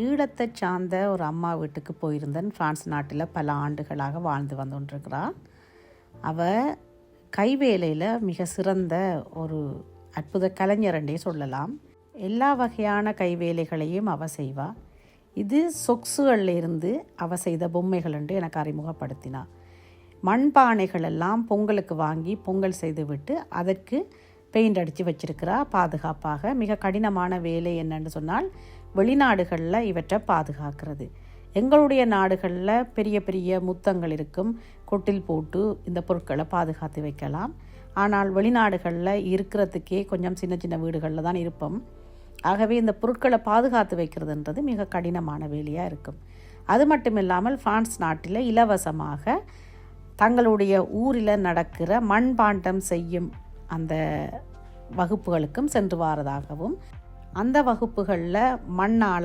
ஈழத்தை சார்ந்த ஒரு அம்மா வீட்டுக்கு போயிருந்தேன். பிரான்ஸ் நாட்டில் பல ஆண்டுகளாக வாழ்ந்து வந்துകൊണ്ടിருக்கிறாள். அவள் கைவேலையில் மிக சிறந்த ஒரு அற்புத கலைஞரண்டே சொல்லலாம். எல்லா வகையான கைவேலைகளையும் அவள் செய்வாள். இது சொக்ஸுகளிலிருந்து அவள் செய்த பொம்மைகள் என்று எனக்கு அறிமுகப்படுத்தினாள். மண்பானைகள் எல்லாம் பொங்கலுக்கு வாங்கி பொங்கல் செய்து விட்டு அதற்கு பெயிண்ட் அடித்து வச்சிருக்கிறா பாதுகாப்பாக. மிக கடினமான வேலை என்னன்னு சொன்னால் வெளிநாடுகளில் இவற்றை பாதுகாக்கிறது. எங்களுடைய நாடுகளில் பெரிய பெரிய முத்தங்கள் இருக்கும், கொட்டில் போட்டு இந்த பொருட்களை பாதுகாத்து வைக்கலாம். ஆனால் வெளிநாடுகளில் இருக்கிறதுக்கே கொஞ்சம் சின்ன சின்ன வீடுகளில் தான் இருப்போம். ஆகவே இந்த பொருட்களை பாதுகாத்து வைக்கிறதுன்றது மிக கடினமான வேலையாக இருக்கும். அது மட்டும் இல்லாமல் பிரான்ஸ் நாட்டில் இலவசமாக தங்களுடைய ஊரில் நடக்கிற மண்பாண்டம் செய்யும் அந்த வகுப்புகளுக்கும் சென்று வாரதாகவும், அந்த வகுப்புகளில் மண்ணால்